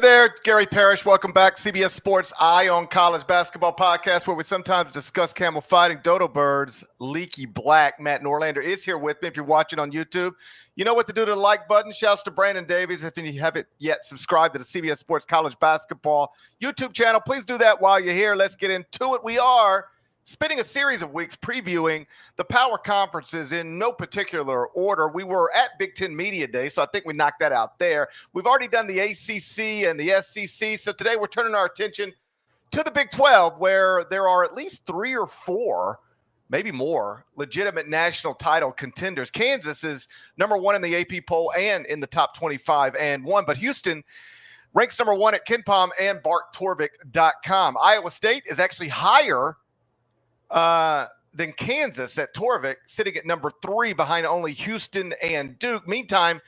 Hey there, it's Gary Parrish. Welcome back. CBS Sports Eye on College Basketball Podcast, where we sometimes discuss camel fighting, dodo birds, leaky black. Matt Norlander is here with me. If you're watching on YouTube, you know what to do to the like button. Shouts to Brandon Davies. If you haven't yet subscribed to the CBS Sports College Basketball YouTube channel, please do that while you're here. Let's get into it. We are spending a series of weeks previewing the power conferences in no particular order. We were at Big Ten Media Day, so I think we knocked that out there. We've already done the ACC and the SEC, so today we're turning our attention to the Big 12, where there are at least 3 or 4, maybe more, legitimate national title contenders. Kansas is number 1 in the AP poll and in the top 25 and 1, but Houston ranks number 1 at KenPom and BartTorvik.com. Iowa State is actually higher than Kansas at Torvik, sitting at number 3 behind only Houston and Duke. Meantime,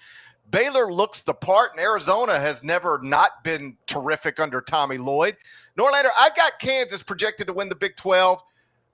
Baylor looks the part, and Arizona has never not been terrific under Tommy Lloyd. Norlander, I've got Kansas projected to win the Big 12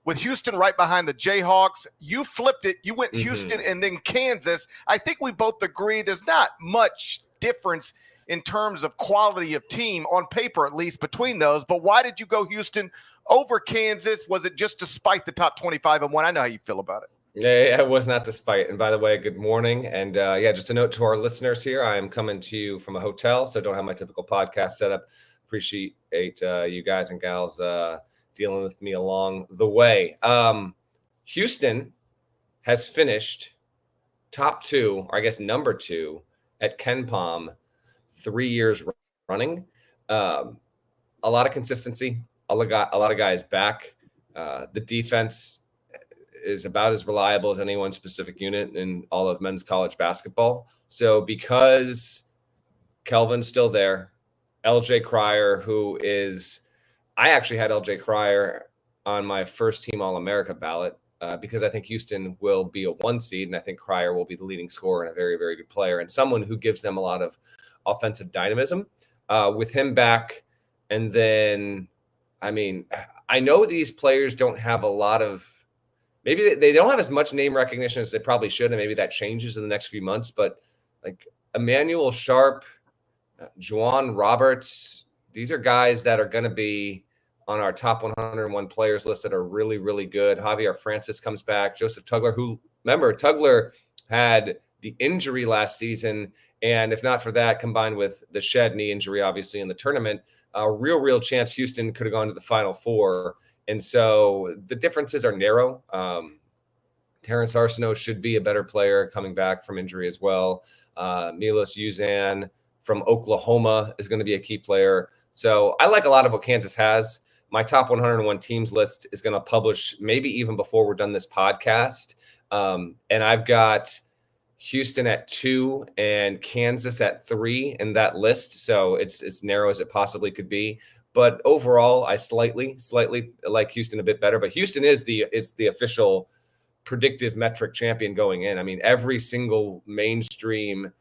with Houston right behind the Jayhawks. You flipped it. You went Houston and then Kansas. I think we both agree there's not much difference in terms of quality of team, on paper at least, between those. But why did you go Houston over Kansas? Was it just to spite the top 25 and 1? I know how you feel about it. Yeah, it was not to spite. And by the way, good morning. And just a note to our listeners here. I am coming to you from a hotel, so don't have my typical podcast setup. Appreciate you guys and gals dealing with me along the way. Houston has finished top 2, or I guess number 2 at KenPom 3 years running. A lot of consistency. A lot of guys back. The defense is about as reliable as any one specific unit in all of men's college basketball. So because Kelvin's still there, LJ Cryer, I actually had LJ Cryer on my first team All-America ballot because I think Houston will be a 1 seed, and I think Cryer will be the leading scorer and a very, very good player and someone who gives them a lot of offensive dynamism. With him back, and then I know these players don't have a lot of – maybe they don't have as much name recognition as they probably should, and maybe that changes in the next few months. But like Emmanuel Sharp, Juwan Roberts, these are guys that are going to be on our top 101 players list that are really, really good. Javier Francis comes back. Joseph Tugler, who, remember, Tugler had the injury last season, and if not for that, combined with the shed knee injury, obviously, in the tournament, a real chance Houston could have gone to the Final Four. And so the differences are narrow. Terrence Arsenault should be a better player coming back from injury as well. Milos Uzan from Oklahoma is going to be a key player. So I like a lot of what Kansas has. My top 101 teams list is going to publish maybe even before we're done this podcast. And I've got Houston at 2 and Kansas at 3 in that list. So it's as narrow as it possibly could be. But overall, I slightly like Houston a bit better. But Houston is the official predictive metric champion going in. I mean, every single mainstream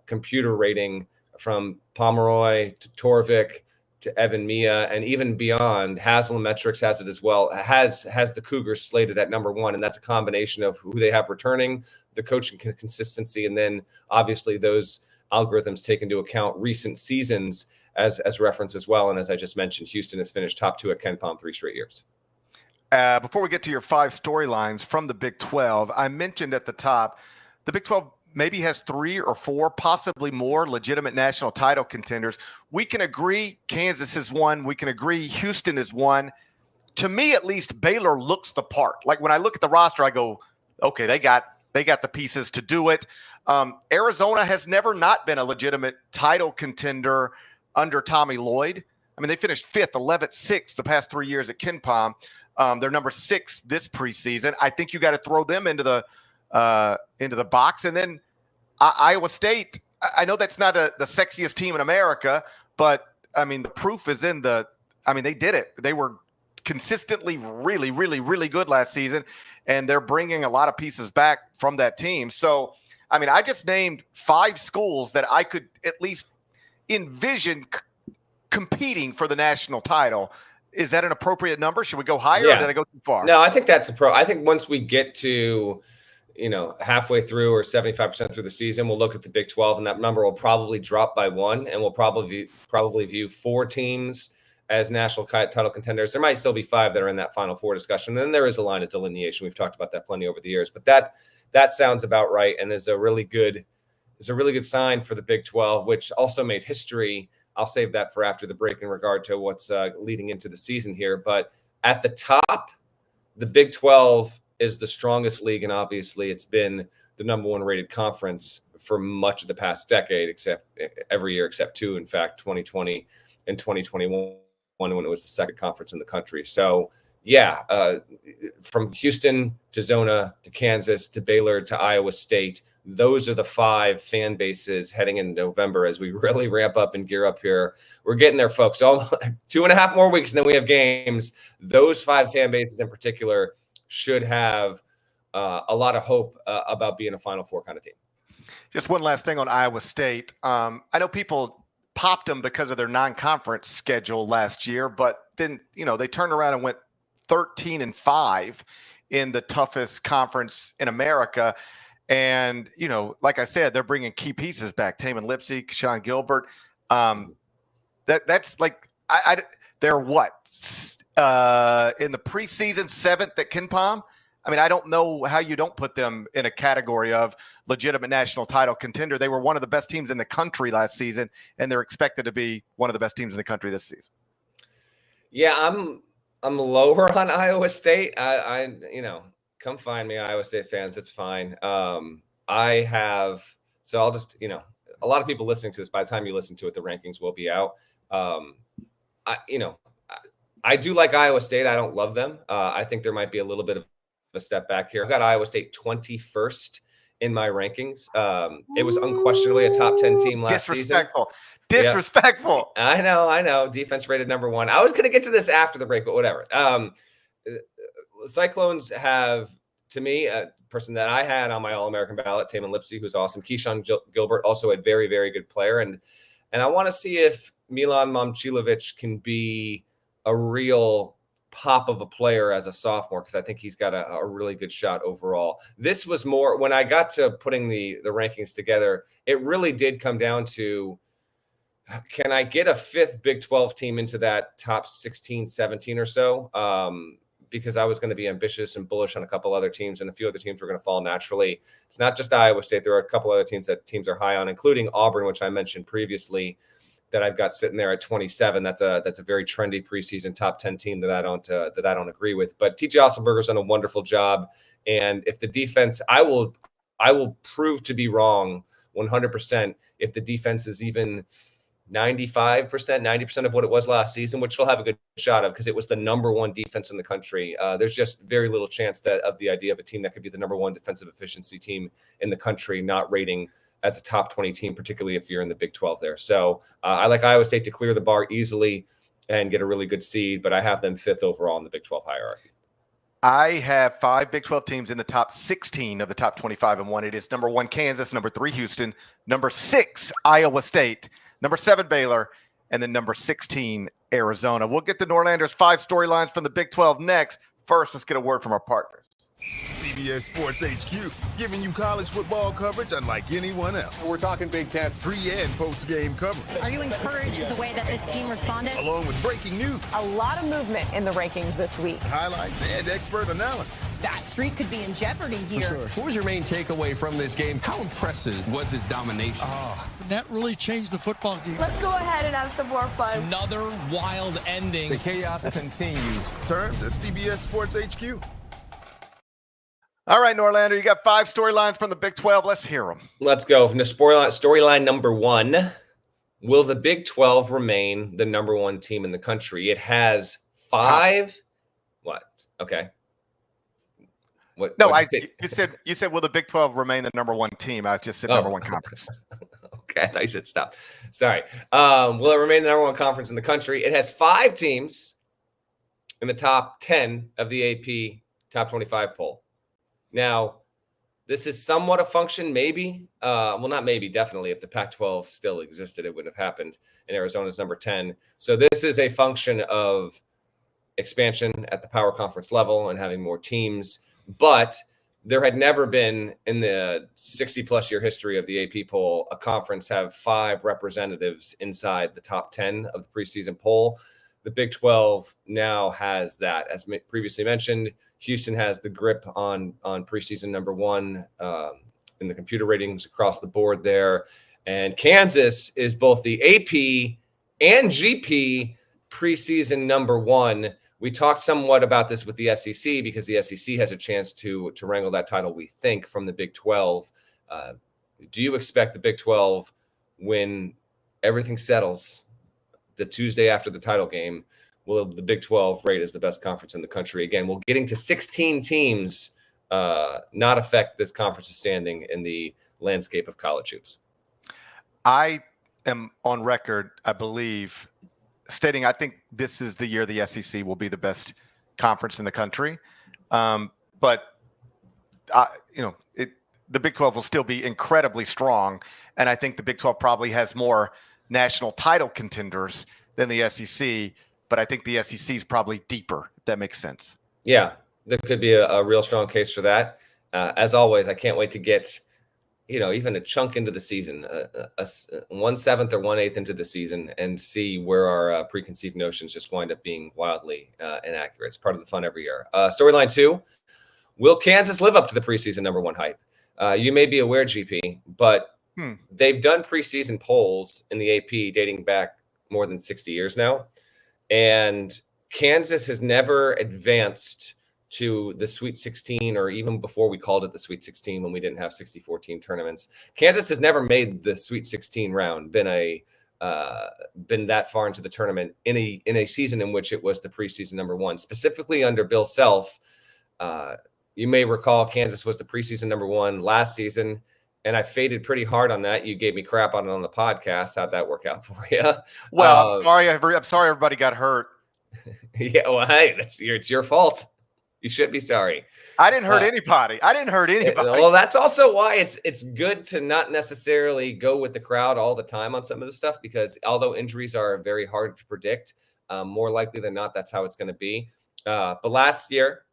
computer rating from Pomeroy to Torvik to Evan Mia and even beyond, Haslametrics has it as well, has the Cougars slated at number 1. And that's a combination of who they have returning, the coaching consistency, and then obviously those algorithms take into account recent seasons as reference as well. And as I just mentioned, Houston has finished top 2 at KenPom 3 straight years. Before we get to your 5 storylines from the Big 12, I mentioned at the top, the Big 12 maybe has 3 or 4, possibly more legitimate national title contenders. We can agree Kansas is 1. We can agree Houston is 1. To me, at least, Baylor looks the part. Like when I look at the roster, I go, okay, they got the pieces to do it. Arizona has never not been a legitimate title contender under Tommy Lloyd. I mean, they finished 5th, 11th, 6th the past 3 years at KenPom. They're number 6 this preseason. I think you got to throw them into the box. And then Iowa State, I know that's not the sexiest team in America, but I mean, the proof is in they did it. They were consistently really, really, really good last season, and they're bringing a lot of pieces back from that team. So, I mean, I just named 5 schools that I could at least envision competing for the national title. Is that an appropriate number? Should we go higher or did I go too far? No, I think that's I think once we get to halfway through or 75% through the season, we'll look at the Big 12, and that number will probably drop by one, and we'll probably view 4 teams as national title contenders. There might still be 5 that are in that Final Four discussion. And then there is a line of delineation. We've talked about that plenty over the years, but that sounds about right, and is a really good sign for the Big 12, which also made history. I'll save that for after the break in regard to what's leading into the season here. But at the top, the Big 12 is the strongest league, and obviously it's been the number 1 rated conference for much of the past decade, except every year except 2, in fact, 2020 and 2021, when it was the second conference in the country. So from Houston to Zona to Kansas to Baylor to Iowa State, those are the 5 fan bases heading into November as we really ramp up and gear up here. We're getting there, folks. So 2.5 more weeks, and then we have games. Those 5 fan bases in particular should have a lot of hope about being a Final Four kind of team. Just one last thing on Iowa State. I know people popped them because of their non-conference schedule last year, but then, they turned around and went 13-5 in the toughest conference in America. And, like I said, they're bringing key pieces back. Taman Lipsey, Sean Gilbert. That's like, they're what? In the preseason 7th at KenPom. I mean, I don't know how you don't put them in a category of legitimate national title contender. They were one of the best teams in the country last season, and they're expected to be one of the best teams in the country this season. Yeah, I'm lower on Iowa State. I come find me, Iowa State fans. It's fine. I'll just, a lot of people listening to this, by the time you listen to it, the rankings will be out. I do like Iowa State. I don't love them. I think there might be a little bit of a step back here. I've got Iowa State 21st in my rankings. It was unquestionably a top 10 team last season. Disrespectful. Yeah. I know. Defense rated number 1. I was going to get to this after the break, but whatever. Cyclones have, to me, a person that I had on my All-American ballot, Taman Lipsey, who's awesome. Keyshawn Gilbert, also a very, very good player. And I want to see if Milan Momcilovic can be a real pop of a player as a sophomore, because I think he's got a really good shot overall. This was more, when I got to putting the rankings together, it really did come down to, can I get a 5th Big 12 team into that top 16, 17 or so? Because I was going to be ambitious and bullish on a couple other teams, and a few other teams were going to fall naturally. It's not just Iowa State. There are a couple other teams that teams are high on, including Auburn, which I mentioned previously, that I've got sitting there at 27. That's a very trendy preseason top 10 team that I don't agree with. But TJ Otzelberger's done a wonderful job, and if the defense, I will prove to be wrong 100% if the defense is even 95%, 90% of what it was last season, which we'll have a good shot of because it was the number 1 defense in the country. There's just very little chance of the idea of a team that could be the number 1 defensive efficiency team in the country not rating as a top 20 team, particularly if you're in the Big 12 there. So I like Iowa State to clear the bar easily and get a really good seed, but I have them 5th overall in the Big 12 hierarchy. I have 5 Big 12 teams in the top 16 of the top 25 and 1. It is number 1, Kansas, number 3, Houston, number 6, Iowa State, number 7, Baylor, and then number 16, Arizona. We'll get the Norlanders' 5 storylines from the Big 12 next. First, let's get a word from our partners. CBS Sports HQ, giving you college football coverage unlike anyone else. We're talking Big Ten. Pre- and post-game coverage. Are you encouraged with the way that this team responded? Along with breaking news. A lot of movement in the rankings this week. Highlights and expert analysis. That streak could be in jeopardy here. Sure. What was your main takeaway from this game? How impressive was his domination? That really changed the football game. Let's go ahead and have some more fun. Another wild ending. The chaos continues. Turn to CBS Sports HQ. All right, Norlander, you got 5 storylines from the Big 12. Let's hear them. Let's go. From the storyline number 1, will the Big 12 remain the number 1 team in the country? It has 5. What? Okay. What? No, you said will the Big 12 remain the number 1 team? I just said number 1 conference. Okay, I thought you said stop. Sorry. Will it remain the number 1 conference in the country? It has 5 teams in the top 10 of the AP top 25 poll. Now, this is somewhat a function, maybe. Well, not maybe, definitely. If the Pac-12 still existed, it wouldn't have happened. And Arizona's number 10. So this is a function of expansion at the power conference level and having more teams. But there had never been in the 60-plus year history of the AP poll a conference have 5 representatives inside the top 10 of the preseason poll. The Big 12 now has that. As previously mentioned, Houston has the grip on preseason number 1 in the computer ratings across the board there. And Kansas is both the AP and GP preseason number 1. We talked somewhat about this with the SEC because the SEC has a chance to wrangle that title, we think, from the Big 12. Do you expect the Big 12, when everything settles the Tuesday after the title game, will the Big 12 rate as the best conference in the country? Again, will getting to 16 teams not affect this conference's standing in the landscape of college hoops? I am on record, I believe, stating I think this is the year the SEC will be the best conference in the country. But the Big 12 will still be incredibly strong. And I think the Big 12 probably has more national title contenders than the SEC. But I think the SEC is probably deeper, if that makes sense. Yeah, there could be a real strong case for that. As always, I can't wait to get even a chunk into the season, 1/7 or 1/8 into the season, and see where our preconceived notions just wind up being wildly inaccurate. It's part of the fun every year. Storyline 2, will Kansas live up to the preseason number 1 hype? You may be aware, GP, but they've done preseason polls in the AP dating back more than 60 years now. And Kansas has never advanced to the Sweet 16, or even before we called it the Sweet 16 when we didn't have 64-team tournaments. Kansas has never made the Sweet 16 round, been that far into the tournament in a season in which it was the preseason number 1. Specifically under Bill Self, you may recall Kansas was the preseason number 1 last season, and I faded pretty hard on that. You gave me crap on it on the podcast. How'd that work out for you? Well, I'm sorry everybody got hurt. Yeah, well, hey, it's your fault. You should be sorry. I didn't hurt anybody. Well, that's also why it's good to not necessarily go with the crowd all the time on some of this stuff, because although injuries are very hard to predict, more likely than not, that's how it's going to be. But last year,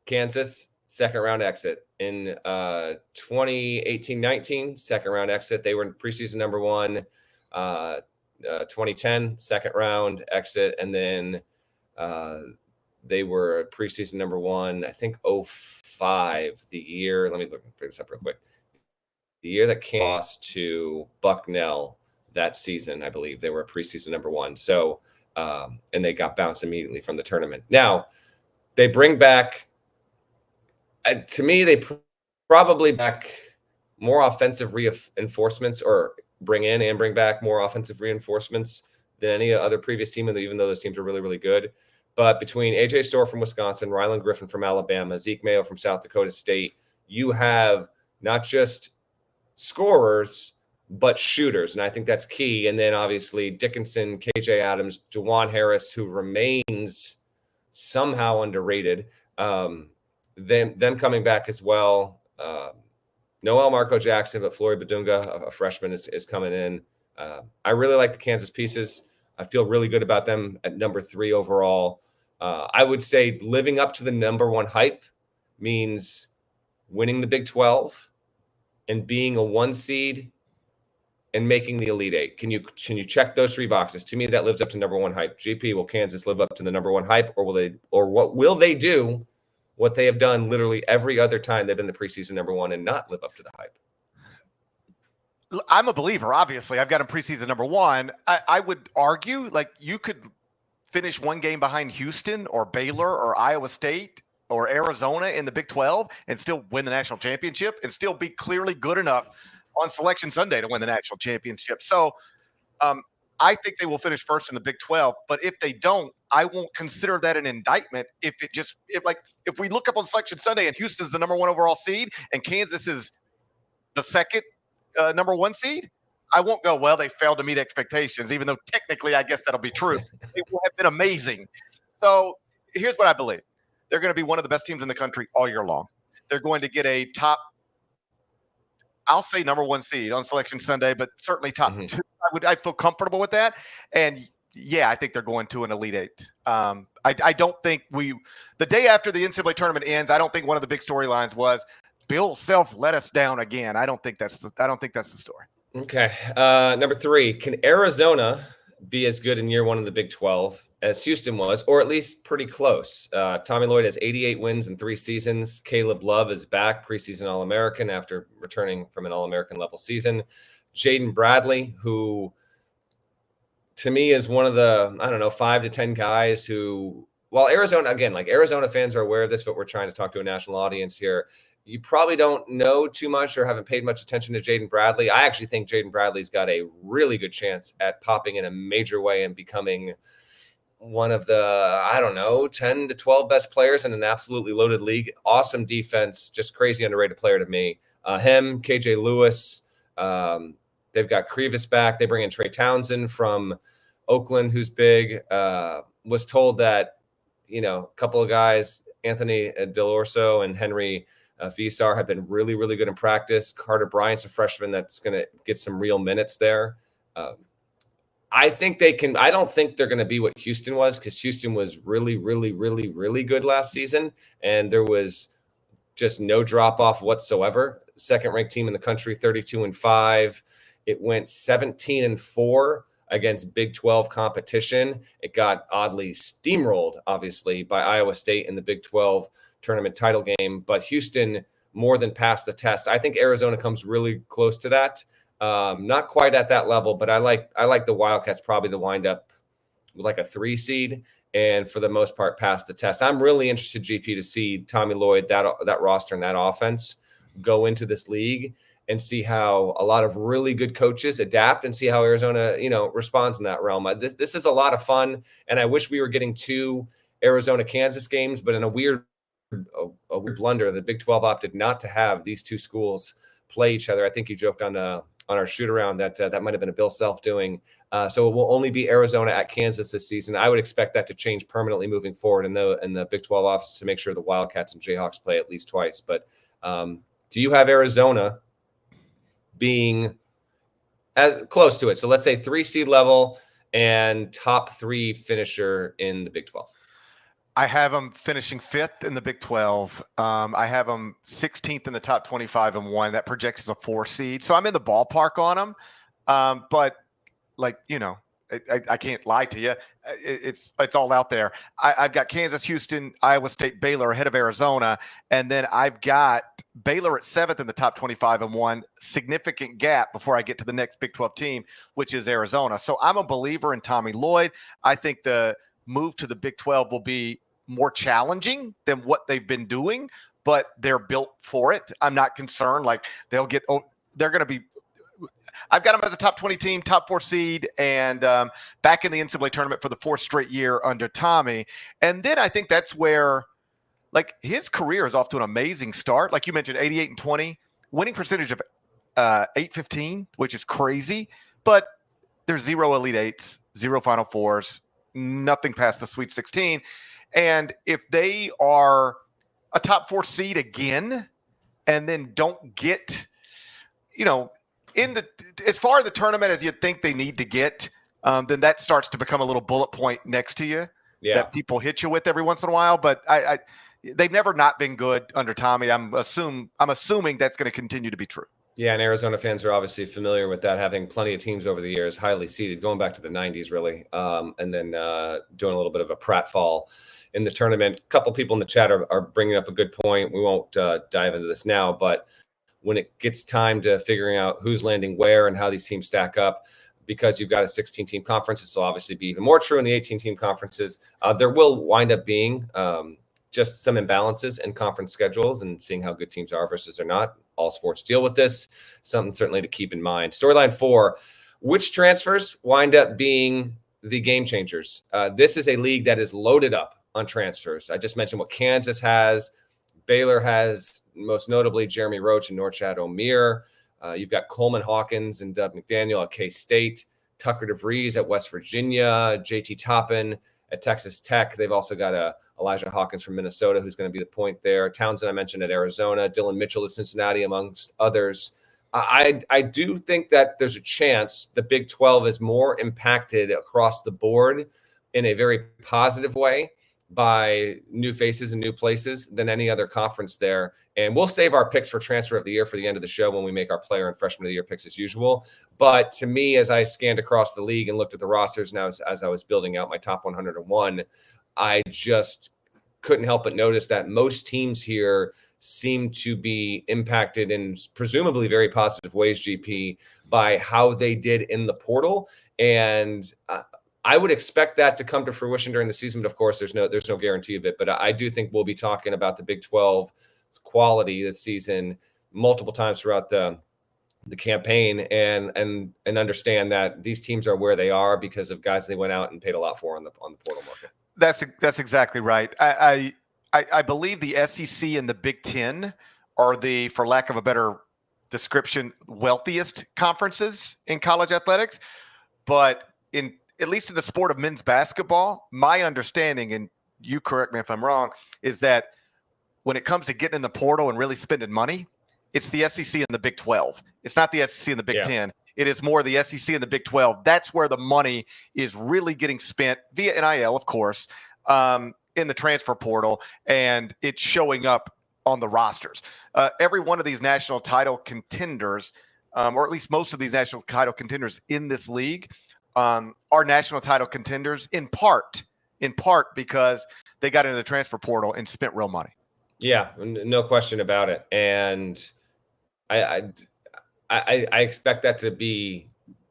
Kansas, second round exit. In 2018-19, second round exit. They were in preseason number 1. 2010, second round exit. And then they were preseason number 1, I think 05, the year. Let me bring this up real quick. The year that Kansas lost to Bucknell that season, I believe they were preseason number 1. So, and they got bounced immediately from the tournament. Now, they bring back, to me, they probably back more offensive reinforcements, or bring back more offensive reinforcements than any other previous team, even though those teams are really, really good. But between A.J. Storr from Wisconsin, Ryland Griffin from Alabama, Zeke Mayo from South Dakota State, you have not just scorers, but shooters. And I think that's key. And then obviously Dickinson, KJ Adams, DeJuan Harris, who remains somehow underrated. Them coming back as well. Noel Marco Jackson, but Flory Badunga, a freshman, is coming in. I really like the Kansas pieces. I feel really good about them at number 3 overall. I would say living up to the number 1 hype means winning the Big 12 and being a 1 seed and making the Elite 8. Can you check those 3 boxes? To me, that lives up to number 1 hype. GP, will Kansas live up to the number 1 hype, or what will they do what they have done literally every other time they've been the preseason number 1 and not live up to the hype? I'm a believer, obviously. I've got him preseason number 1. I would argue, like, you could finish 1 game behind Houston or Baylor or Iowa State or Arizona in the Big 12 and still win the national championship and still be clearly good enough on Selection Sunday to win the national championship. So I think they will finish first in the Big 12. But if they don't, I won't consider that an indictment. If we look up on Selection Sunday and Houston's the number 1 overall seed and Kansas is the second number 1 seed, I won't go, well, they failed to meet expectations, even though technically I guess that'll be true. It will have been amazing. So here's what I believe. They're going to be one of the best teams in the country all year long. They're going to get a top, I'll say number 1 seed on Selection Sunday, but certainly top 2. I feel comfortable with that. And yeah, I think they're going to an Elite 8. I don't think the day after the NCAA tournament ends, I don't think one of the big storylines was Bill Self let us down again. I don't think that's the story. Okay. Number 3, can Arizona be as good in year 1 of the Big 12 as Houston was, or at least pretty close? Tommy Lloyd has 88 wins in 3 seasons. Caleb Love is back, preseason All-American after returning from an All-American level season. Jaden Bradley, who to me is one of the, 5 to 10 guys who, while Arizona, again, like Arizona fans are aware of this, but we're trying to talk to a national audience here. You probably don't know too much or haven't paid much attention to Jaden Bradley. I actually think Jaden Bradley's got a really good chance at popping in a major way and becoming one of the, 10 to 12 best players in an absolutely loaded league. Awesome defense, just crazy underrated player to me. Him, KJ Lewis, they've got Krivas back. They bring in Trey Townsend from Oakland, who's big. Was told that, a couple of guys, Anthony Delorso and Henry Visar, have been really, really good in practice. Carter Bryant's a freshman that's going to get some real minutes there. I think they can. I don't think they're going to be what Houston was, because Houston was really, really, really, really good last season, and there was just no drop off whatsoever. Second ranked team in the country, 32-5. It went 17-4 against Big 12 competition. It got oddly steamrolled, obviously, by Iowa State in the Big 12 tournament title game, but Houston more than passed the test. I think Arizona comes really close to that. Not quite at that level, but I like the Wildcats probably to wind up with like a 3 seed, and for the most part pass the test. I'm really interested, GP, to see Tommy Lloyd, that roster and that offense go into this league and see how a lot of really good coaches adapt and see how Arizona, responds in that realm. This is a lot of fun, and I wish we were getting 2 Arizona-Kansas games, but in a weird blunder, the Big 12 opted not to have these 2 schools play each other. I think you joked on our shoot around that might have been a Bill Self doing. So it will only be Arizona at Kansas this season. I would expect that to change permanently moving forward in the Big 12 office to make sure the Wildcats and Jayhawks play at least twice. But do you have Arizona being as close to it? So let's say 3 seed level and top 3 finisher in the Big 12. I have them finishing 5th in the Big 12. I have them 16th in the top 25-1. That projects as a 4 seed. So I'm in the ballpark on them. But I can't lie to you. It's all out there. I've got Kansas, Houston, Iowa State, Baylor ahead of Arizona. And then I've got Baylor at 7th in the top 25-1. Significant gap before I get to the next Big 12 team, which is Arizona. So I'm a believer in Tommy Lloyd. I think the move to the Big 12 will be more challenging than what they've been doing, but they're built for it. I'm not concerned. Like they're going to be, I've got them as a top 20 team, top 4 seed, and back in the NCAA tournament for the 4th straight year under Tommy. And then I think that's where, his career is off to an amazing start. Like you mentioned, 88-20, winning percentage of .815, which is crazy, but there's 0 Elite Eights, 0 Final Fours, nothing past the Sweet 16. And if they are a top 4 seed again, and then don't get, as far as the tournament as you think they need to get, then that starts to become a little bullet point next to you that people hit you with every once in a while. But they've never not been good under Tommy. I'm assuming that's going to continue to be true. Yeah, and Arizona fans are obviously familiar with that, having plenty of teams over the years, highly seeded, going back to the 90s, really, and then doing a little bit of a pratfall in the tournament. A couple people in the chat are bringing up a good point. We won't dive into this now, but when it gets time to figuring out who's landing where and how these teams stack up, because you've got a 16-team conference, this will obviously be even more true in the 18-team conferences. There will wind up being just some imbalances in conference schedules and seeing how good teams are versus are not. All sports deal with this. Something certainly to keep in mind. Storyline 4, which transfers wind up being the game changers? This is a league that is loaded up on transfers. I just mentioned what Kansas has. Baylor has, most notably, Jeremy Roach and Norchad O'Meara. You've got Coleman Hawkins and Doug McDaniel at K-State, Tucker DeVries at West Virginia, JT Toppin at Texas Tech. They've also got Elijah Hawkins from Minnesota, who's going to be the point there. Townsend, I mentioned, at Arizona. Dylan Mitchell at Cincinnati, amongst others. I do think that there's a chance the Big 12 is more impacted across the board in a very positive way by new faces and new places than any other conference there. And we'll save our picks for transfer of the year for the end of the show when we make our player and freshman of the year picks as usual. But to me, as I scanned across the league and looked at the rosters now as I was building out my top 101, I just couldn't help but notice that most teams here seem to be impacted in presumably very positive ways, GP, by how they did in the portal. And I would expect that to come to fruition during the season, but of course, there's no guarantee of it. But I do think we'll be talking about the Big 12's quality this season multiple times throughout the campaign, and understand that these teams are where they are because of guys they went out and paid a lot for on the portal market. That's exactly right. I believe the SEC and the Big Ten are the, for lack of a better description, wealthiest conferences in college athletics, but at least in the sport of men's basketball, my understanding, and you correct me if I'm wrong, is that when it comes to getting in the portal and really spending money, it's the SEC and the Big 12. It's not the SEC and the Big 10. It is more the SEC and the Big 12. That's where the money is really getting spent via NIL, of course, in the transfer portal, and it's showing up on the rosters. Every one of these national title contenders, or at least most of these national title contenders in this league, are national title contenders in part because they got into the transfer portal and spent real money. Yeah, no question about it. And I expect that to be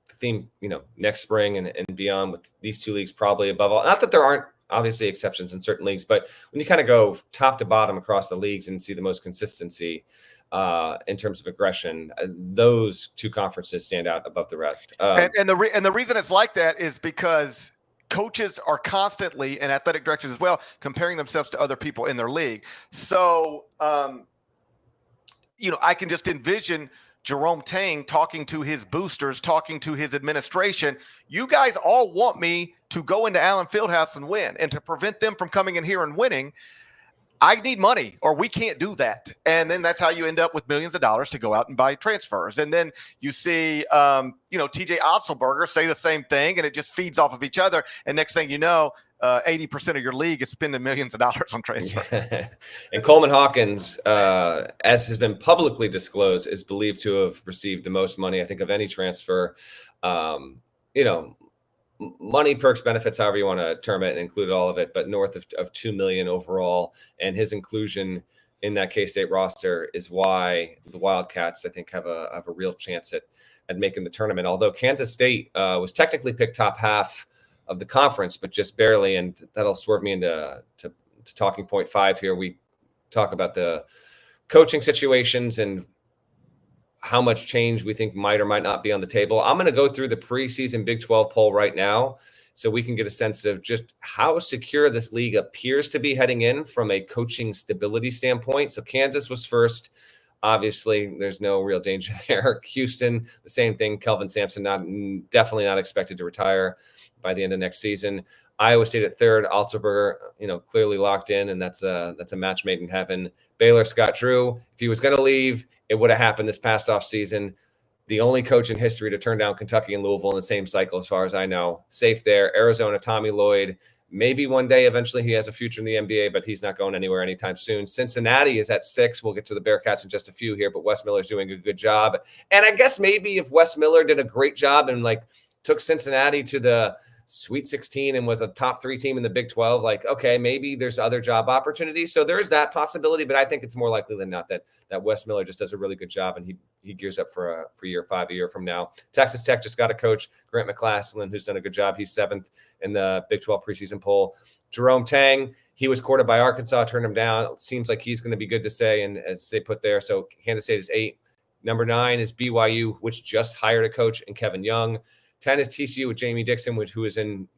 the theme, next spring and beyond with these two leagues probably above all. Not that there aren't obviously exceptions in certain leagues, but when you kind of go top to bottom across the leagues and see the most consistency in terms of aggression, those two conferences stand out above the rest. And the reason it's like that is because coaches are constantly, and athletic directors as well, comparing themselves to other people in their league. So, I can just envision Jerome Tang talking to his boosters, talking to his administration. You guys all want me to go into Allen Fieldhouse and win, and to prevent them from coming in here and winning, I need money, or we can't do that. And then that's how you end up with millions of dollars to go out and buy transfers. And then you see, TJ Otzelberger say the same thing, and it just feeds off of each other. And next thing you know, 80% of your league is spending millions of dollars on transfers. And Coleman Hawkins, as has been publicly disclosed, is believed to have received the most money, I think, of any transfer. Money, perks, benefits, however you want to term it, and include all of it, but north of $2 million overall. And his inclusion in that K-State roster is why the Wildcats, I think, have a real chance at making the tournament. Although Kansas State was technically picked top half of the conference, but just barely. And that'll swerve me into talking point 5 here. We talk about the coaching situations and how much change we think might or might not be on the table. I'm going to go through the preseason Big 12 poll right now so we can get a sense of just how secure this league appears to be heading in from a coaching stability standpoint. So Kansas was first. Obviously, there's no real danger there. Houston, the same thing. Kelvin Sampson, definitely not expected to retire by the end of next season. Iowa State at third. Altenberger, clearly locked in, and that's a match made in heaven. Baylor, Scott Drew. If he was going to leave, it would have happened this past off season. The only coach in history to turn down Kentucky and Louisville in the same cycle, as far as I know. Safe there. Arizona, Tommy Lloyd. Maybe one day, eventually, he has a future in the NBA, but he's not going anywhere anytime soon. Cincinnati is at 6. We'll get to the Bearcats in just a few here, but Wes Miller's doing a good job. And I guess maybe if Wes Miller did a great job and took Cincinnati to the Sweet 16 and was a top 3 team in the Big 12, okay, maybe there's other job opportunities. So there is that possibility, but I think it's more likely than not that Wes Miller just does a really good job and he gears up for year 5 a year from now. Texas Tech just got a coach, Grant McClaslin, who's done a good job. He's 7th in the Big 12 preseason poll. Jerome Tang, he was courted by Arkansas, turned him down. It seems like he's going to be good to stay and stay put there. So Kansas State is 8. Number 9 is BYU, which just hired a coach, and Kevin Young. 10 is TCU with Jamie Dixon, who is in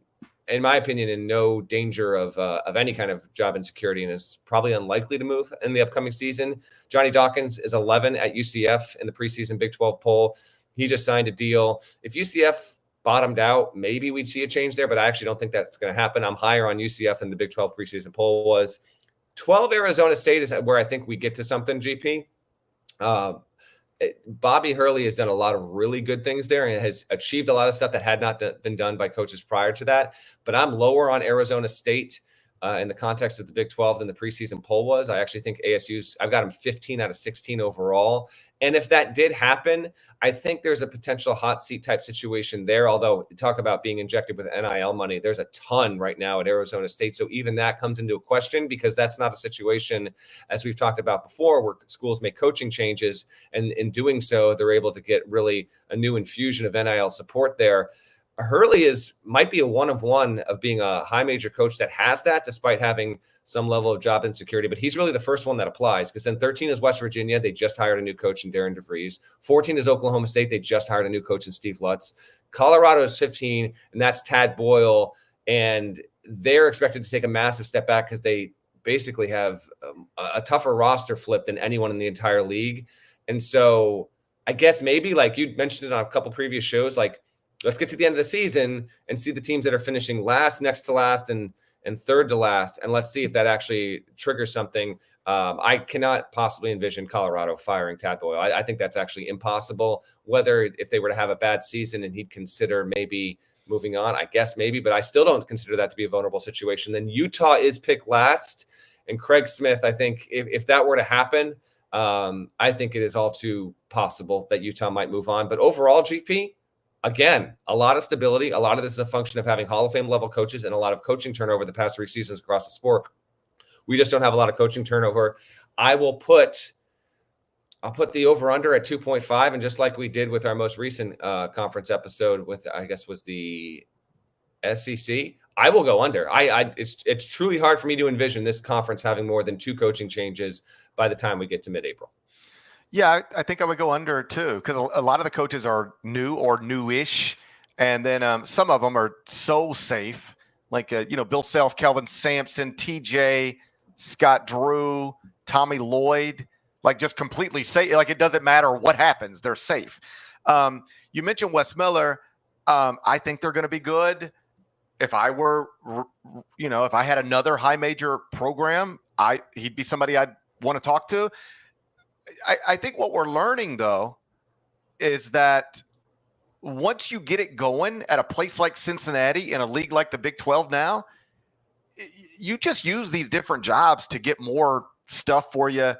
my opinion, in no danger of any kind of job insecurity and is probably unlikely to move in the upcoming season. Johnny Dawkins is 11 at UCF in the preseason Big 12 poll. He just signed a deal. If UCF bottomed out, maybe we'd see a change there, but I actually don't think that's going to happen. I'm higher on UCF than the Big 12 preseason poll was. 12 Arizona State is where I think we get to something, GP. Bobby Hurley has done a lot of really good things there and has achieved a lot of stuff that had not been done by coaches prior to that. But I'm lower on Arizona State in the context of the Big 12 than the preseason poll was. I actually think I've got them 15 out of 16 overall. And if that did happen, I think there's a potential hot seat type situation there. Although talk about being injected with NIL money, there's a ton right now at Arizona State. So even that comes into a question, because that's not a situation, as we've talked about before, where schools make coaching changes. And in doing so, they're able to get really a new infusion of NIL support there. Hurley might be a one of being a high major coach that has that, despite having some level of job insecurity. But he's really the first one that applies, because then 13 is West Virginia. They just hired a new coach in Darren DeVries. 14 is Oklahoma State. They just hired a new coach in Steve Lutz. Colorado is 15, and that's Tad Boyle. And they're expected to take a massive step back because they basically have a tougher roster flip than anyone in the entire league. And so I guess maybe, like you mentioned it on a couple previous shows, like, let's get to the end of the season and see the teams that are finishing last, next to last, and third to last, and let's see if that actually triggers something. I cannot possibly envision Colorado firing Tad Boyle. I think that's actually impossible. Whether if they were to have a bad season and he'd consider maybe moving on, I guess maybe, but I still don't consider that to be a vulnerable situation. Then Utah is picked last, and Craig Smith, I think if that were to happen, I think it is all too possible that Utah might move on. But overall, GP, again, a lot of stability. A lot of this is a function of having Hall of Fame level coaches and a lot of coaching turnover the past 3 seasons across the sport. We just don't have a lot of coaching turnover. I'll put the over under at 2.5. And just like we did with our most recent conference episode with, I guess, was the SEC, I will go under. It's truly hard for me to envision this conference having more than 2 coaching changes by the time we get to mid-April. Yeah, I think I would go under too, because a lot of the coaches are new or newish, and then some of them are so safe, like Bill Self, Kelvin Sampson, TJ, Scott Drew, Tommy Lloyd, like just completely safe. Like it doesn't matter what happens, they're safe. You mentioned Wes Miller. I think they're going to be good. If I were, if I had another high major program, he'd be somebody I'd want to talk to. I think what we're learning, though, is that once you get it going at a place like Cincinnati in a league like the Big 12 now, you just use these different jobs to get more stuff for you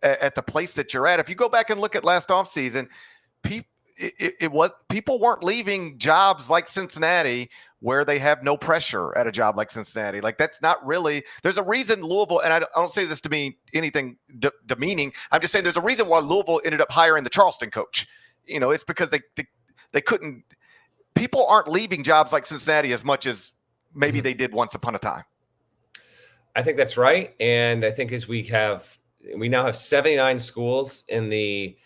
at the place that you're at. If you go back and look at last offseason, people weren't leaving jobs like Cincinnati where they have no pressure at a job like Cincinnati. Like that's not really, there's a reason Louisville, and I don't say this to mean anything demeaning. I'm just saying there's a reason why Louisville ended up hiring the Charleston coach. It's because they couldn't, people aren't leaving jobs like Cincinnati as much as maybe they did once upon a time. I think that's right. And I think as we now have 79 schools in the,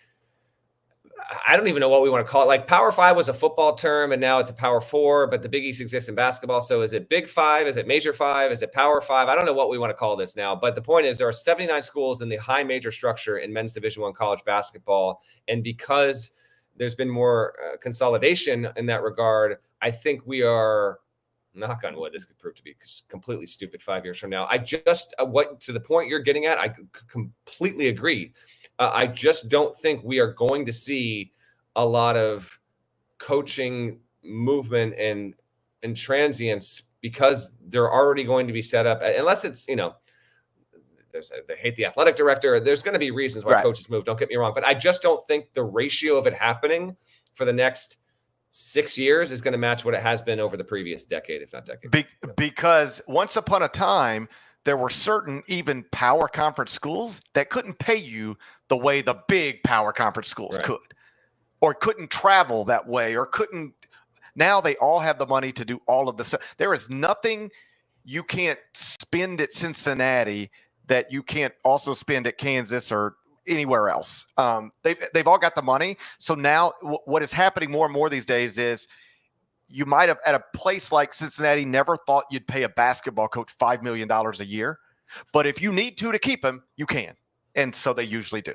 I don't even know what we want to call it. Like Power 5 was a football term, and now it's a Power 4, but the Big East exists in basketball. So is it Big 5? Is it Major 5? Is it Power 5? I don't know what we want to call this now. But the point is there are 79 schools in the high major structure in men's Division I college basketball. And because there's been more consolidation in that regard, I think we are, knock on wood, this could prove to be completely stupid 5 years from now. To the point you're getting at, I completely agree. I just don't think we are going to see a lot of coaching movement and transience, because they're already going to be set up, unless it's, they hate the athletic director. There's going to be reasons why coaches move. Don't get me wrong. But I just don't think the ratio of it happening for the next 6 years is going to match what it has been over the previous decade, if not decade. Because once upon a time, there were certain even power conference schools that couldn't pay you the way the big power conference schools could, or couldn't travel that way, or couldn't. Now they all have the money to do all of this. There is nothing you can't spend at Cincinnati that you can't also spend at Kansas or anywhere else. They've all got the money. So now what is happening more and more these days is you might have at a place like Cincinnati never thought you'd pay a basketball coach $5 million a year. But if you need to keep him, you can. And so they usually do.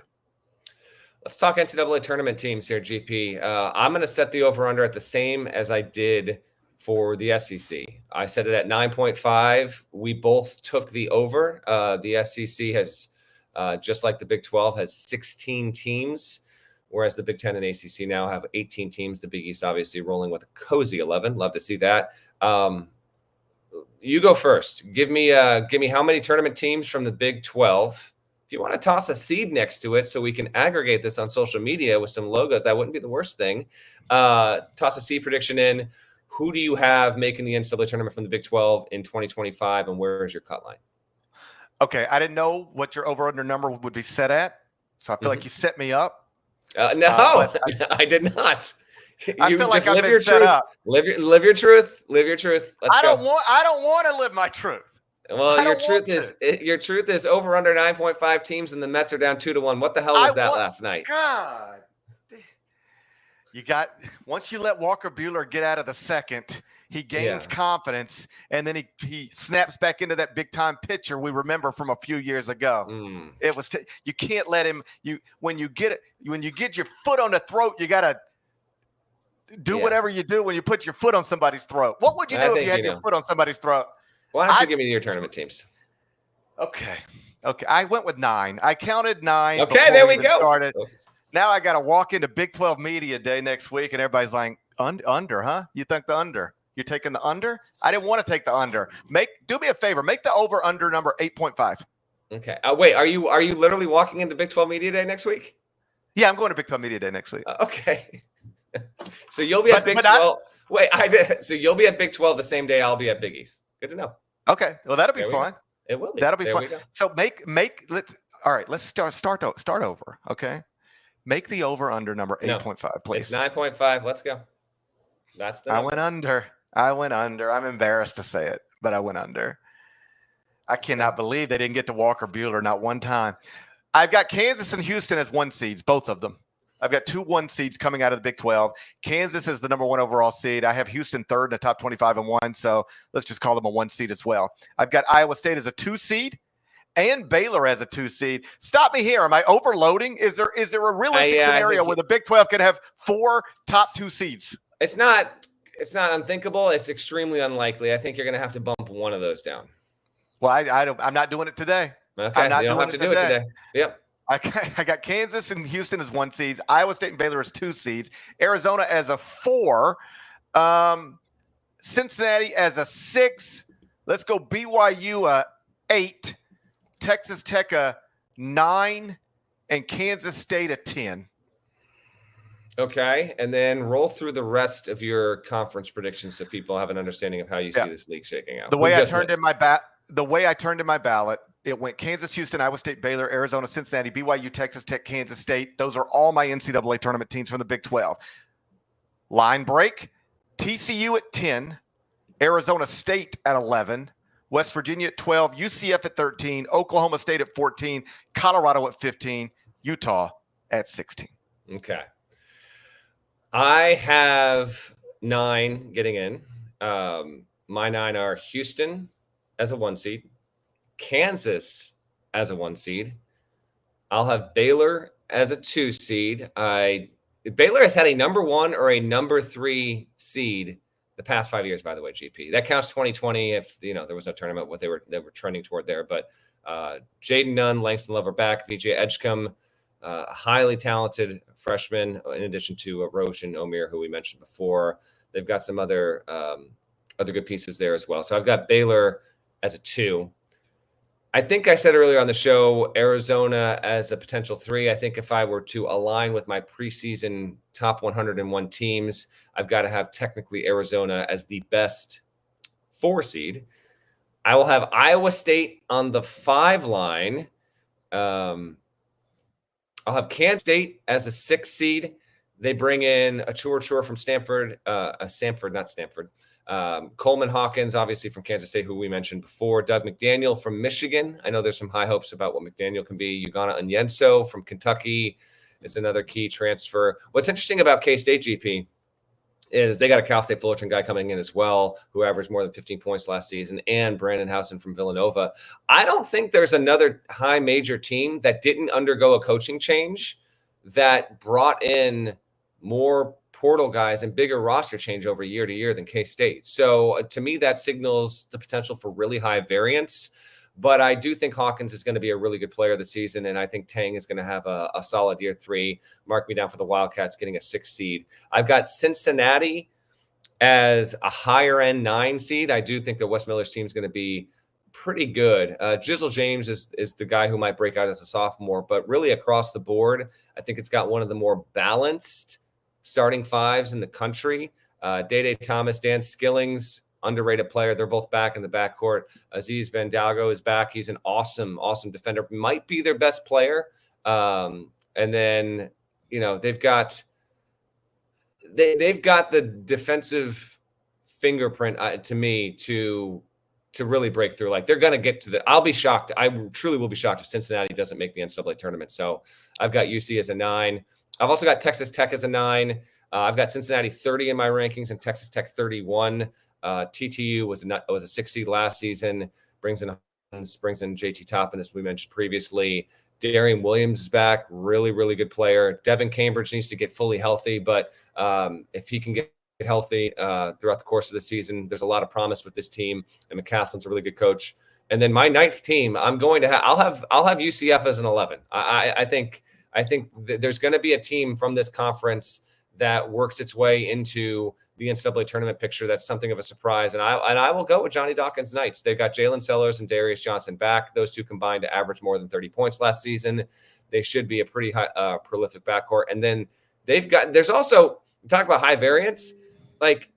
Let's talk NCAA tournament teams here, GP. I'm going to set the over-under at the same as I did for the SEC. I set it at 9.5. We both took the over. The SEC has, just like the Big 12, has 16 teams, whereas the Big 10 and ACC now have 18 teams. The Big East obviously rolling with a cozy 11. Love to see that. you go first. Give me how many tournament teams from the Big 12. If you want to toss a seed next to it so we can aggregate this on social media with some logos, that wouldn't be the worst thing. Toss a seed prediction in. Who do you have making the NCAA tournament from the Big 12 in 2025, and where is your cut line? Okay, I didn't know what your over-under number would be set at, so I feel like you set me up. No, I did not. I feel like I've been set up. Live your truth. Live your truth. I don't want to live my truth. Well, your truth is over under 9.5 teams, and the Mets are down 2-1. What the hell was that last night? God, once you let Walker Buehler get out of the second, he gains confidence, and then he snaps back into that big time pitcher we remember from a few years ago. It was you can't let him. When you get your foot on the throat, you gotta do whatever you do when you put your foot on somebody's throat. What would you do if you had your foot on somebody's throat? Why don't you give me your tournament teams? Okay. I went with 9. I counted 9. Okay, there we go. Started. Now I got to walk into Big 12 Media Day next week, and everybody's like, under, huh? You think the under? You're taking the under? I didn't want to take the under. Do me a favor. Make the over-under number 8.5. Okay. Wait, are you literally walking into Big 12 Media Day next week? Yeah, I'm going to Big 12 Media Day next week. Okay. So you'll be at Big 12. So you'll be at Big 12 the same day I'll be at Big East. Good to know. Okay. Well, that'll be fun. It will be. That'll be fun. So let's start over. Okay. Make the over under number 8.5, please. It's 9.5. Let's go. That's the number. I went under. I'm embarrassed to say it, but I went under. I cannot believe they didn't get to Walker Buehler not one time. I've got Kansas and Houston as 1 seeds, both of them. I've got 2 1 seeds coming out of the Big 12. Kansas is the number 1 overall seed. I have Houston 3rd in the top 25 and 1, so let's just call them a 1 seed as well. I've got Iowa State as a 2 seed and Baylor as a 2 seed. Stop me here. Am I overloading? Is there a realistic scenario where the Big 12 could have 4 top 2 seeds? It's not unthinkable. It's extremely unlikely. I think you're going to have to bump one of those down. Well, I'm not doing it today. Okay, you don't have to do it today. Yep. I got Kansas and Houston as 1 seeds. Iowa State and Baylor as 2 seeds. Arizona as a 4. Cincinnati as a 6. Let's go BYU a 8. Texas Tech a 9. And Kansas State a 10. Okay. And then roll through the rest of your conference predictions so people have an understanding of how you see this league shaking out. The way I turned in my ballot, it went Kansas, Houston, Iowa State, Baylor, Arizona, Cincinnati, BYU, Texas Tech, Kansas State. Those are all my NCAA tournament teams from the Big 12. Line break, TCU at 10, Arizona State at 11, West Virginia at 12, UCF at 13, Oklahoma State at 14, Colorado at 15, Utah at 16. Okay. I have 9 getting in. My 9 are Houston as a 1 seed, Kansas as a 1 seed. I'll have Baylor as a 2 seed. Baylor has had a number 1 or a number 3 seed the past 5 years, by the way, GP. That counts 2020 if there was no tournament, what they were trending toward there. But Jaden Nunn, Langston Lover back, VJ Edgecombe, highly talented freshman, in addition to Roche and Omier, who we mentioned before. They've got some other good pieces there as well. So I've got Baylor as a 2. I think I said earlier on the show, Arizona as a potential 3. I think if I were to align with my preseason top 101 teams, I've got to have technically Arizona as the best 4 seed. I will have Iowa State on the 5 line. I'll have Kansas State as a 6 seed. They bring in Achur from Stanford, Samford, not Stanford. Coleman Hawkins, obviously from Kansas State, who we mentioned before. Doug McDaniel from Michigan. I know there's some high hopes about what McDaniel can be. Ugonna Onyenso from Kentucky is another key transfer. What's interesting about K-State, GP, is they got a Cal State Fullerton guy coming in as well, who averaged more than 15 points last season, and Brandon Housen from Villanova. I don't think there's another high major team that didn't undergo a coaching change that brought in more portal guys and bigger roster changeover year to year than K-State. So to me, that signals the potential for really high variance. But I do think Hawkins is going to be a really good player this season, and I think Tang is going to have a solid year 3. Mark me down for the Wildcats getting a 6 seed. I've got Cincinnati as a higher end 9 seed, I do think that Wes Miller's team is going to be pretty good. Jizzle James is the guy who might break out as a sophomore, but really across the board, I think it's got one of the more balanced starting 5s in the country. Day Thomas, Dan Skillings, underrated player. They're both back in the backcourt. Aziz Bandalgo is back. He's an awesome defender. Might be their best player. And then, they've got the defensive fingerprint to me to really break through. Like, they're going to get to I'll be shocked. I truly will be shocked if Cincinnati doesn't make the NCAA tournament. So I've got UC as a 9. I've also got Texas Tech as a 9. I've got Cincinnati 30 in my rankings and Texas Tech 31. TTU was a 6 seed last season. Brings in JT Toppin, as we mentioned previously. Darian Williams is back, really, really good player. Devin Cambridge needs to get fully healthy, but if he can get healthy throughout the course of the season, there's a lot of promise with this team. And McCaslin's a really good coach. And then my 9th team, I'm going to I'll have UCF as an 11. I think there's going to be a team from this conference that works its way into the NCAA tournament picture. That's something of a surprise. And I will go with Johnny Dawkins Knights. They've got Jalen Sellers and Darius Johnson back. Those two combined to average more than 30 points last season. They should be a pretty high, prolific backcourt. And then there's also, talk about high variance, like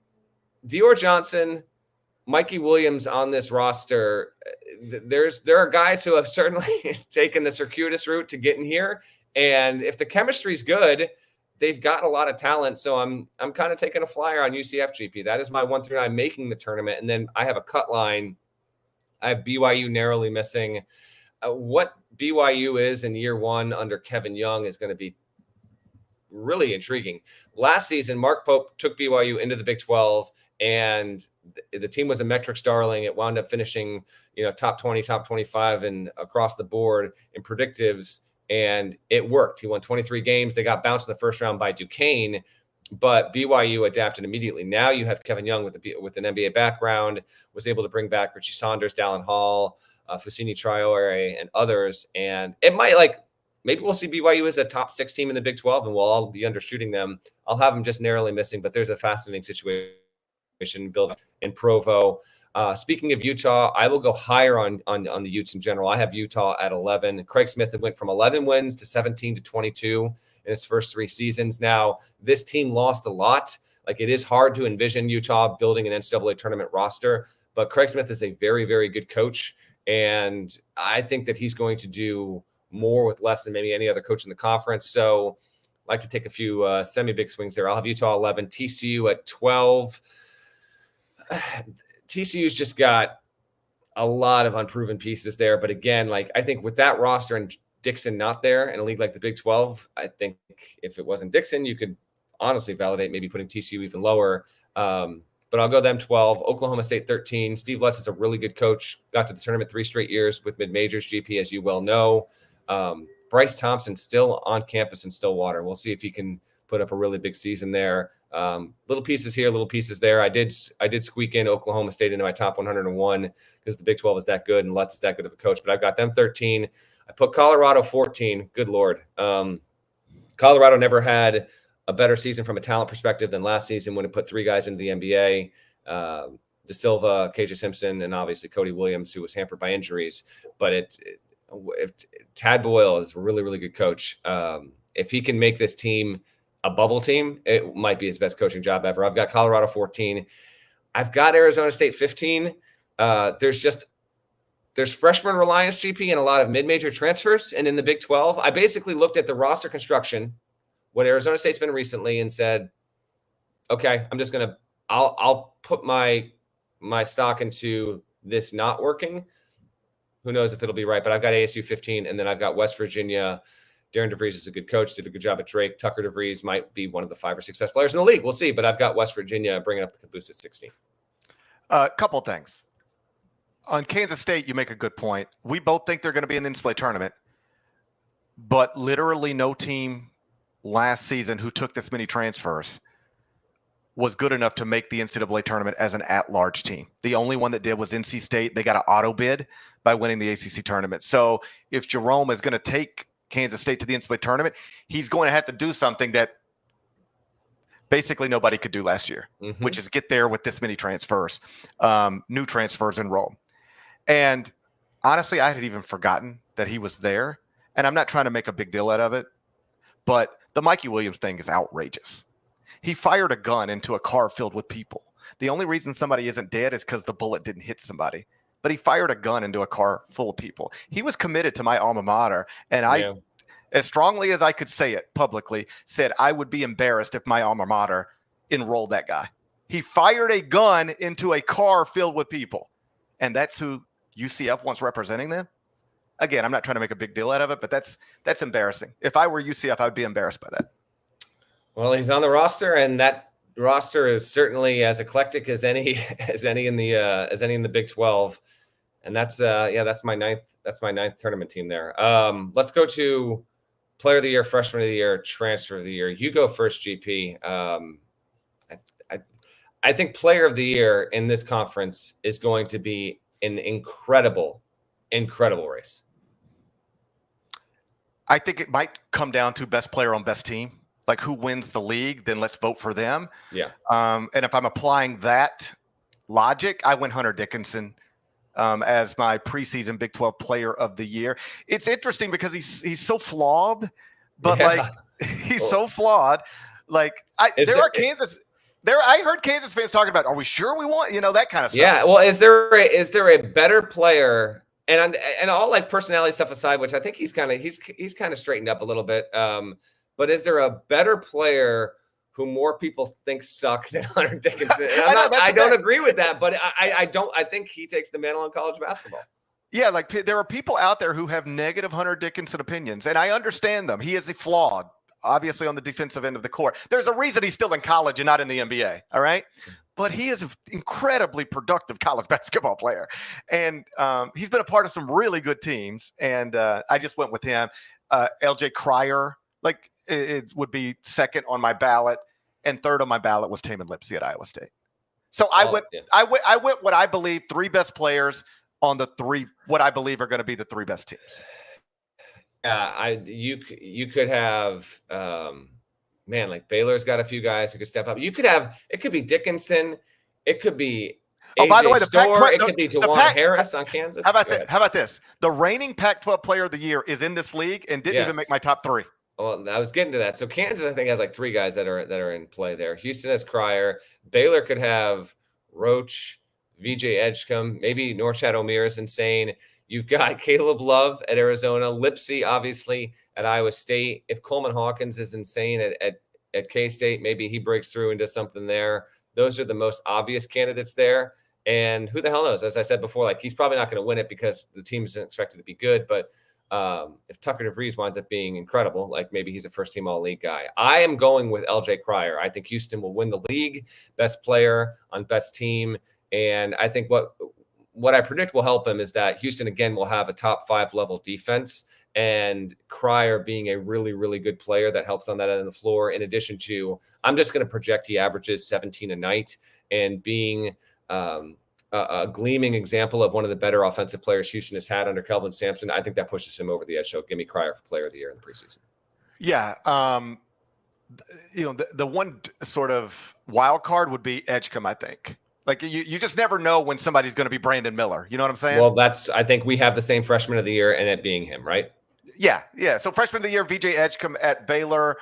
Dior Johnson, Mikey Williams on this roster. There are guys who have certainly taken the circuitous route to get in here. And if the chemistry's good, they've got a lot of talent. So I'm kind of taking a flyer on UCF GP. That is my 1 through 9 making the tournament. And then I have a cut line. I have BYU narrowly missing. What BYU is in year 1 under Kevin Young is going to be really intriguing. Last season, Mark Pope took BYU into the Big 12, and the team was a metrics darling. It wound up finishing, top 20, top 25, and across the board in predictives. And it worked. He won 23 games. They got bounced in the first round by Duquesne, but BYU adapted immediately. Now you have Kevin Young with an NBA background, was able to bring back Richie Saunders, Dallin Hall, Fousseyni Traore, and others. And it might, maybe we'll see BYU as a top 6 team in the Big 12, and we'll all be undershooting them. I'll have them just narrowly missing, but there's a fascinating situation built in Provo. Speaking of Utah, I will go higher on the Utes in general. I have Utah at 11. Craig Smith went from 11 wins to 17 to 22 in his first 3 seasons. Now, this team lost a lot. It is hard to envision Utah building an NCAA tournament roster, but Craig Smith is a very, very good coach, and I think that he's going to do more with less than maybe any other coach in the conference. So I'd like to take a few semi-big swings there. I'll have Utah 11, TCU at 12. TCU's just got a lot of unproven pieces there. But again, I think with that roster and Dixon not there in a league like the Big 12, I think if it wasn't Dixon, you could honestly validate maybe putting TCU even lower. But I'll go them 12. Oklahoma State 13. Steve Lutz is a really good coach. Got to the tournament 3 straight years with mid-majors, GP, as you well know. Bryce Thompson still on campus in Stillwater. We'll see if he can put up a really big season there. Little pieces here, little pieces there. I did squeak in Oklahoma State into my top 101 because the Big 12 is that good and Lutz is that good of a coach. But I've got them 13. I put Colorado 14. Good Lord. Colorado never had a better season from a talent perspective than last season when it put 3 guys into the NBA. De Silva, KJ Simpson, and obviously Cody Williams, who was hampered by injuries. But if Tad Boyle is a really, really good coach. If he can make this team a bubble team, it might be his best coaching job ever. I've got Colorado 14. I've got Arizona State 15. There's freshman reliance, GP, and a lot of mid-major transfers. And in the Big 12, I basically looked at the roster construction, what Arizona State's been recently, and said, okay, I'm just I'll put my stock into this not working. Who knows if it'll be right, but I've got ASU 15, and then I've got West Virginia. Darren DeVries is a good coach, did a good job at Drake. Tucker DeVries might be one of the 5 or 6 best players in the league. We'll see, but I've got West Virginia bringing up the caboose at 16. A couple things. On Kansas State, you make a good point. We both think they're going to be in the NCAA tournament, but literally no team last season who took this many transfers was good enough to make the NCAA tournament as an at-large team. The only one that did was NC State. They got an auto bid by winning the ACC tournament. So if Jerome is going to take Kansas State to the NCAA tournament, he's going to have to do something that basically nobody could do last year, which is get there with this many transfers, new transfers enrolled. And honestly, I had even forgotten that he was there. And I'm not trying to make a big deal out of it, but the Mikey Williams thing is outrageous. He fired a gun into a car filled with people. The only reason somebody isn't dead is because the bullet didn't hit somebody. But he fired a gun into a car full of people. He was committed to my alma mater. And I, as strongly as I could say it publicly, said I would be embarrassed if my alma mater enrolled that guy. He fired a gun into a car filled with people. And that's who UCF wants representing them. Again, I'm not trying to make a big deal out of it, but that's embarrassing. If I were UCF, I would be embarrassed by that. Well, he's on the roster, and that roster is certainly as eclectic as any in the Big 12. And that's my ninth tournament team there. Let's go to player of the year, freshman of the year, transfer of the year. You go first, GP. I think player of the year in this conference is going to be an incredible race. I think it might come down to best player on best team. Like who wins the league, then let's vote for them. Yeah. And if I'm applying that logic, I went Hunter Dickinson as my preseason Big 12 player of the year. It's interesting because he's so flawed, but he's so flawed. Like I heard Kansas fans talking about, are we sure we want, that kind of stuff. Yeah. Well, is there a better player? And all like personality stuff aside, which I think he's kind of straightened up a little bit. But is there a better player who more people think suck than Hunter Dickinson? And I don't agree with that, but I think he takes the mantle in college basketball. Yeah, like there are people out there who have negative Hunter Dickinson opinions, and I understand them. He is flawed, obviously, on the defensive end of the court. There's a reason he's still in college and not in the NBA, all right? But he is an incredibly productive college basketball player. And he's been a part of some really good teams, and I just went with him. LJ Cryer, it would be second on my ballot, and third on my ballot was Taman Lipsey at Iowa State. So I went what I believe three best players on the three what I believe are going to be the three best teams. You could have like Baylor's got a few guys who could step up. It could be Dickinson, it could be by the way, it could be DeJuan Harris on Kansas. How about this? The reigning Pac-12 player of the year is in this league and didn't even make my top three. Well, I was getting to that. So Kansas, I think, has like three guys that are in play there. Houston has Cryer. Baylor could have Roach, VJ Edgecombe, maybe Norchad Omier is insane. You've got Caleb Love at Arizona, Lipsey, obviously, at Iowa State. If Coleman Hawkins is insane at K-State, maybe he breaks through and does something there. Those are the most obvious candidates there. And who the hell knows? As I said before, he's probably not going to win it because the team isn't expected to be good, but if Tucker DeVries winds up being incredible, maybe he's a first-team all-league guy. I am going with LJ Cryer. I think Houston will win the league, best player on best team, and I think what I predict will help him is that Houston again will have a top 5 level defense, and Cryer being a really, really good player that helps on that end of the floor. In addition to, I'm just going to project he averages 17 a night and being a gleaming example of one of the better offensive players Houston has had under Kelvin Sampson. I think that pushes him over the edge. So give me Cryer for player of the year in the preseason. Yeah. The one sort of wild card would be Edgecombe, I think. You just never know when somebody's going to be Brandon Miller. You know what I'm saying? Well, I think we have the same freshman of the year and it being him, right? Yeah. Yeah. So freshman of the year, VJ Edgecombe at Baylor.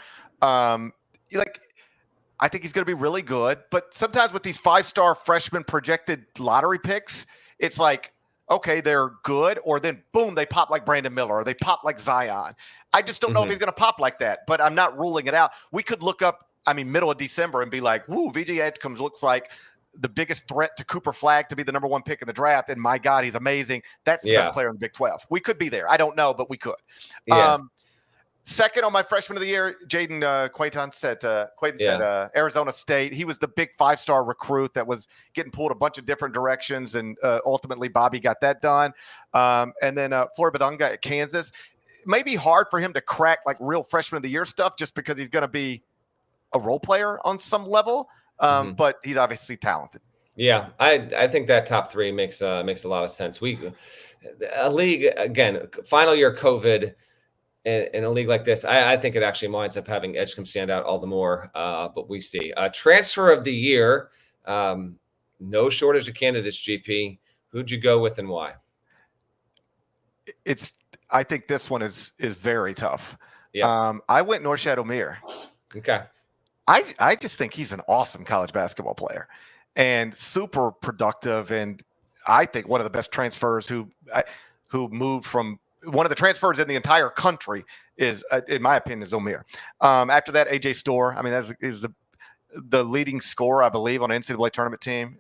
I think he's going to be really good, but sometimes with these 5-star freshman projected lottery picks, it's like, okay, they're good, or then boom, they pop like Brandon Miller, or they pop like Zion. I just don't know if he's going to pop like that, but I'm not ruling it out. We could look up, middle of December and be like, woo, VJ Edgecombe looks like the biggest threat to Cooper Flagg to be the number 1 pick in the draft, and my God, he's amazing. That's the best player in the Big 12. We could be there. I don't know, but we could. Yeah. Second on my freshman of the year, Jaden Quayton said Arizona State. He was the big 5-star recruit that was getting pulled a bunch of different directions, and ultimately Bobby got that done. And then Floyd Badunga at Kansas. It may be hard for him to crack real freshman of the year stuff just because he's going to be a role player on some level, but he's obviously talented. Yeah, I think that top 3 makes a lot of sense. A league, again, final year COVID, in a league like this, I think it actually winds up having Edgecombe stand out all the more, but we see. Transfer of the year, no shortage of candidates, GP. Who'd you go with and why? I think this one is very tough. Yeah. I went Norshad Omier. Okay. I just think he's an awesome college basketball player and super productive. And I think one of the best transfers who moved from one of the transfers in the entire country is, in my opinion, is Omier. After that, AJ Storr. I mean, that is the leading scorer, I believe, on an NCAA tournament team.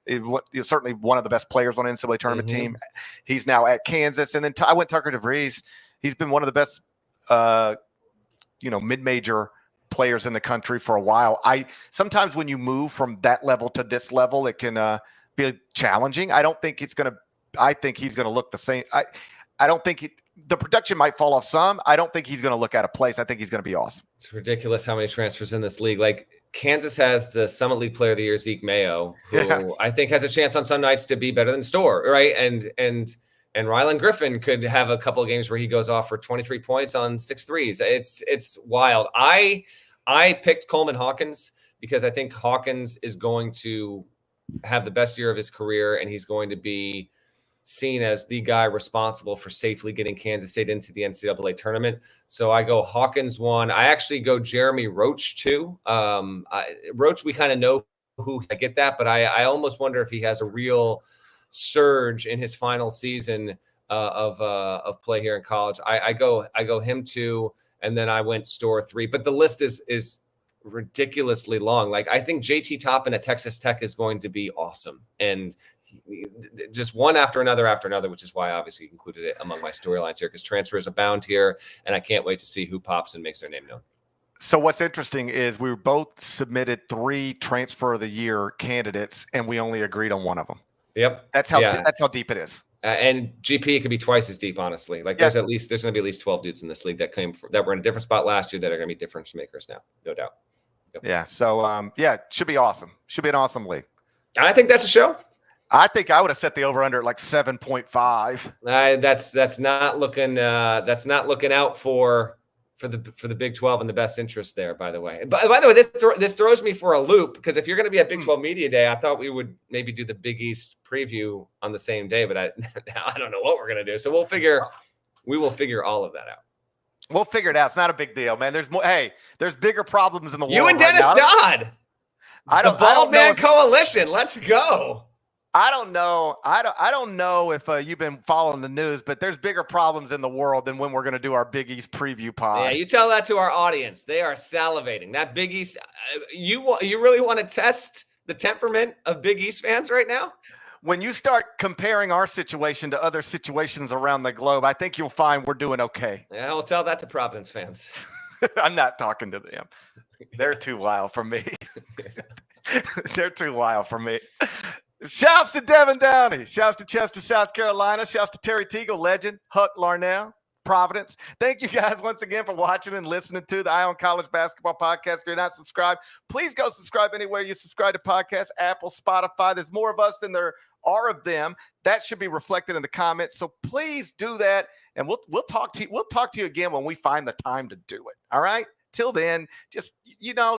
He's certainly one of the best players on an NCAA tournament team. He's now at Kansas. And then I went Tucker DeVries. He's been one of the best, mid-major players in the country for a while. Sometimes when you move from that level to this level, it can be challenging. I think he's going to look the same. I don't think the production might fall off some. I don't think he's going to look out of place. I think he's going to be awesome. It's ridiculous how many transfers in this league. Like Kansas has the Summit League Player of the Year, Zeke Mayo, who I think has a chance on some nights to be better than Storr, right? And Rylan Griffin could have a couple of games where he goes off for 23 points on 6 threes. It's wild. I picked Coleman Hawkins because I think Hawkins is going to have the best year of his career, and he's going to be seen as the guy responsible for safely getting Kansas State into the NCAA tournament. So I go Hawkins 1. I actually go Jeremy Roach 2. Roach, we kind of know who I get that, but I almost wonder if he has a real surge in his final season of play here in college. I go him 2, and then I went Storr 3. But the list is ridiculously long. Like I think JT Toppin at Texas Tech is going to be awesome, and just one after another, which is why I obviously included it among my storylines here because transfers abound here, and I can't wait to see who pops and makes their name known. So what's interesting is we both submitted 3 transfer of the year candidates, and we only agreed on one of them. Yep, that's how deep it is. And GP, it could be twice as deep, honestly. Like there's going to be at least 12 dudes in this league that were in a different spot last year that are going to be difference makers now, no doubt. Yep. Yeah. So should be awesome. Should be an awesome league. I think that's a show. I think I would have set the over under at like 7.5. That's not looking out for the Big 12 and the best interest there, by the way. By the way, this throws me for a loop because if you're going to be at Big 12 Media Day, I thought we would maybe do the Big East preview on the same day, but I don't know what we're going to do. So we will figure all of that out. We'll figure it out. It's not a big deal, man. There's bigger problems in the world. You and Dennis Dodd. The Bald Man Coalition. Let's go. I don't know. I don't know if you've been following the news, but there's bigger problems in the world than when we're going to do our Big East preview pod. Yeah, you tell that to our audience. They are salivating. That Big East. You really want to test the temperament of Big East fans right now? When you start comparing our situation to other situations around the globe, I think you'll find we're doing okay. Yeah, I'll tell that to Providence fans. I'm not talking to them. They're too wild for me. They're too wild for me. Shouts to Devin Downey. Shouts to Chester, South Carolina. Shouts to Terry Teagle, legend. Huck Larnell, Providence. Thank you guys once again for watching and listening to the Eye on College Basketball Podcast. If you're not subscribed, please go subscribe anywhere you subscribe to podcasts, Apple, Spotify. There's more of us than there are of them. That should be reflected in the comments. So please do that, and we'll talk to you. We'll talk to you again when we find the time to do it. All right. Till then, just